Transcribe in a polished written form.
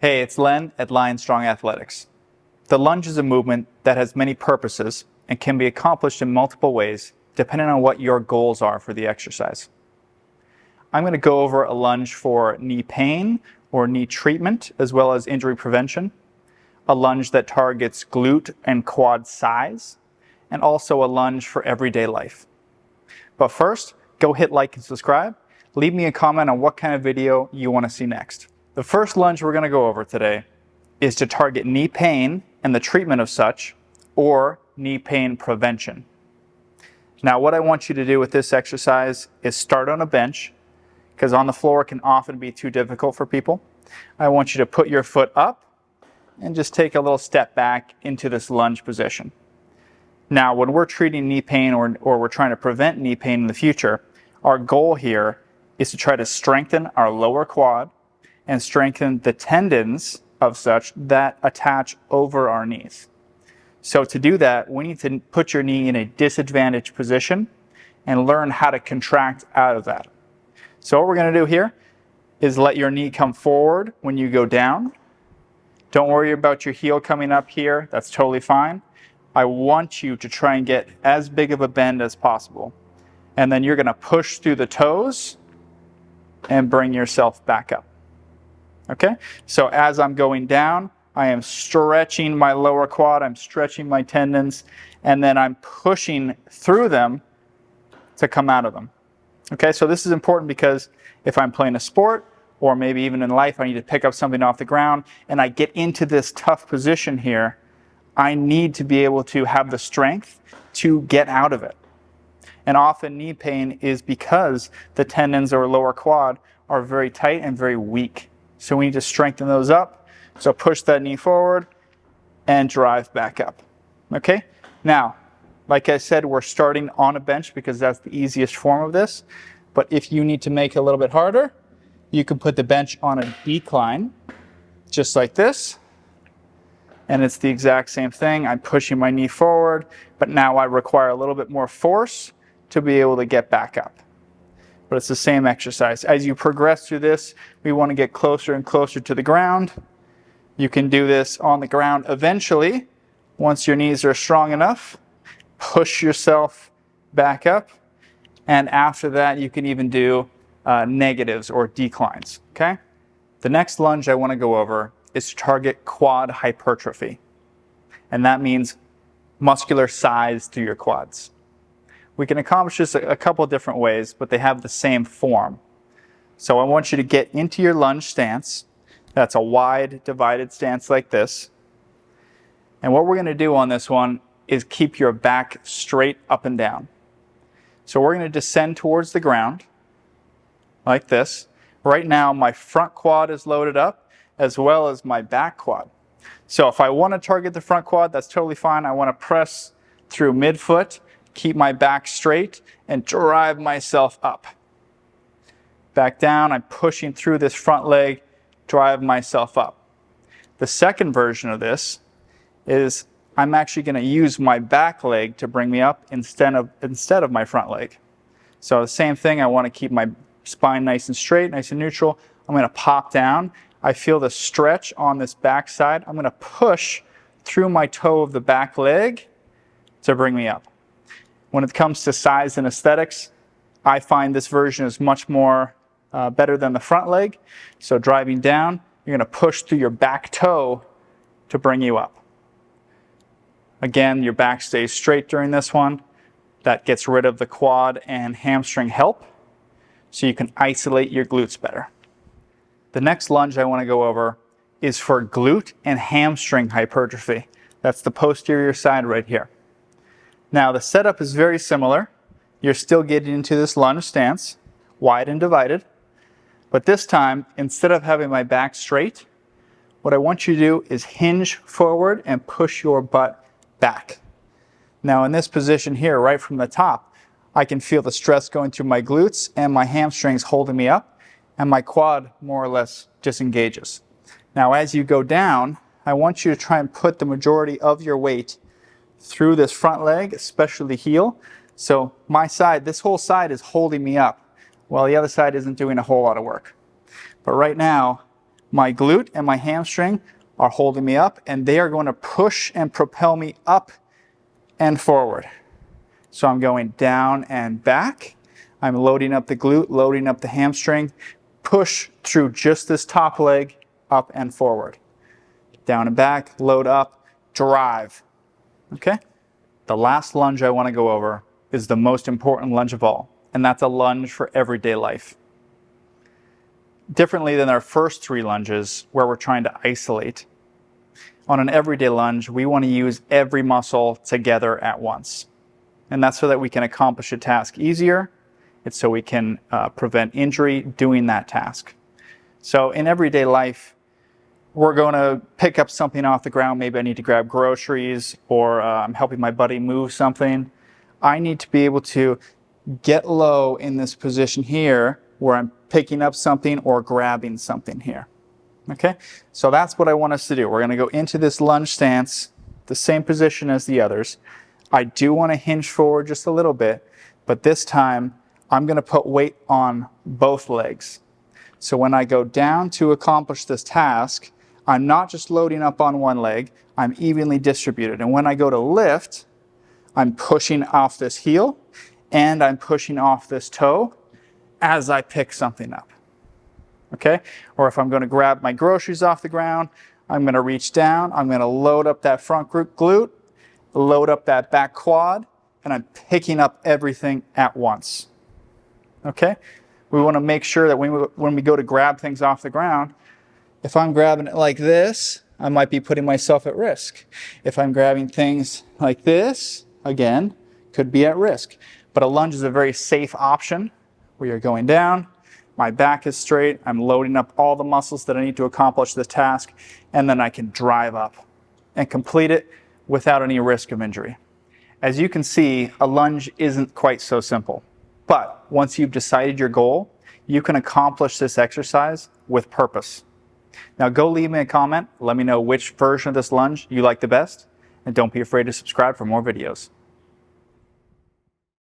Hey, it's Len at Lion Strong Athletics. The lunge is a movement that has many purposes and can be accomplished in multiple ways depending on what your goals are for the exercise. I'm going to go over a lunge for knee pain or knee treatment as well as injury prevention, a lunge that targets glute and quad size, and also a lunge for everyday life. But first, go hit like and subscribe. Leave me a comment on what kind of video you want to see next. The first lunge we're going to go over today is to target knee pain and the treatment of such, or knee pain prevention. Now, what I want you to do with this exercise is start on a bench, because on the floor can often be too difficult for people. I want you to put your foot up and just take a little step back into this lunge position. Now, when we're treating knee pain or we're trying to prevent knee pain in the future, our goal here is to try to strengthen our lower quad and strengthen the tendons of such that attach over our knees. So to do that, we need to put your knee in a disadvantaged position and learn how to contract out of that. So what we're going to do here is let your knee come forward when you go down. Don't worry about your heel coming up here. That's totally fine. I want you to try and get as big of a bend as possible. And then you're going to push through the toes and bring yourself back up. Okay? So as I'm going down, I am stretching my lower quad, I'm stretching my tendons, and then I'm pushing through them to come out of them. Okay, so this is important because if I'm playing a sport, or maybe even in life, I need to pick up something off the ground, and I get into this tough position here, I need to be able to have the strength to get out of it. And often knee pain is because the tendons or lower quad are very tight and very weak. So we need to strengthen those up. So push that knee forward and drive back up. Okay? Now, like I said, we're starting on a bench because that's the easiest form of this. But if you need to make it a little bit harder, you can put the bench on a decline, just like this. And it's the exact same thing. I'm pushing my knee forward, but now I require a little bit more force to be able to get back up. But it's the same exercise. As you progress through this, we want to get closer and closer to the ground. You can do this on the ground eventually. Once your knees are strong enough, push yourself back up. And after that, you can even do negatives or declines. Okay? The next lunge I want to go over is to target quad hypertrophy. And that means muscular size through your quads. We can accomplish this a couple of different ways, but they have the same form. So I want you to get into your lunge stance. That's a wide divided stance like this. And what we're going to do on this one is keep your back straight up and down. So we're going to descend towards the ground like this. Right now my front quad is loaded up as well as my back quad. So if I want to target the front quad, that's totally fine. I want to press through midfoot, keep my back straight, and drive myself up. Back down, I'm pushing through this front leg, drive myself up. The second version of this is I'm actually going to use my back leg to bring me up instead of my front leg. So the same thing, I want to keep my spine nice and straight, nice and neutral. I'm going to pop down. I feel the stretch on this back side. I'm going to push through my toe of the back leg to bring me up. When it comes to size and aesthetics, I find this version is much more better than the front leg. So driving down, you're going to push through your back toe to bring you up. Again, your back stays straight during this one. That gets rid of the quad and hamstring help, so you can isolate your glutes better. The next lunge I want to go over is for glute and hamstring hypertrophy. That's the posterior side right here. Now the setup is very similar. You're still getting into this lunge stance, wide and divided. But this time, instead of having my back straight, what I want you to do is hinge forward and push your butt back. Now in this position here, right from the top, I can feel the stress going through my glutes and my hamstrings holding me up, and my quad more or less disengages. Now as you go down, I want you to try and put the majority of your weight through this front leg, especially the heel. So my side, this whole side is holding me up, while the other side isn't doing a whole lot of work. But right now, My glute and my hamstring are holding me up, and they are going to push and propel me up and forward. So I'm going down and back. I'm loading up the glute, loading up the hamstring, push through just this top leg, up and forward. Down and back, load up, drive. Okay? The last lunge I want to go over is the most important lunge of all, and that's a lunge for everyday life. Differently than our first 3 lunges where we're trying to isolate, on an everyday lunge, we want to use every muscle together at once. And that's so that we can accomplish a task easier. It's so we can prevent injury doing that task. So in everyday life, we're going to pick up something off the ground. Maybe I need to grab groceries, or I'm helping my buddy move something. I need to be able to get low in this position here where I'm picking up something or grabbing something here. Okay, so that's what I want us to do. We're going to go into this lunge stance, the same position as the others. I do want to hinge forward just a little bit, but this time I'm going to put weight on both legs. So when I go down to accomplish this task, I'm not just loading up on one leg, I'm evenly distributed. And when I go to lift, I'm pushing off this heel and I'm pushing off this toe as I pick something up. Okay? Or if I'm going to grab my groceries off the ground, I'm going to reach down, I'm going to load up that front glute, load up that back quad, and I'm picking up everything at once. Okay? We want to make sure that when we go to grab things off the ground, if I'm grabbing it like this, I might be putting myself at risk. If I'm grabbing things like this, again, could be at risk. But a lunge is a very safe option where you're going down, my back is straight, I'm loading up all the muscles that I need to accomplish this task, and then I can drive up and complete it without any risk of injury. As you can see, a lunge isn't quite so simple. But once you've decided your goal, you can accomplish this exercise with purpose. Now go leave me a comment, let me know which version of this lunge you like the best, and don't be afraid to subscribe for more videos.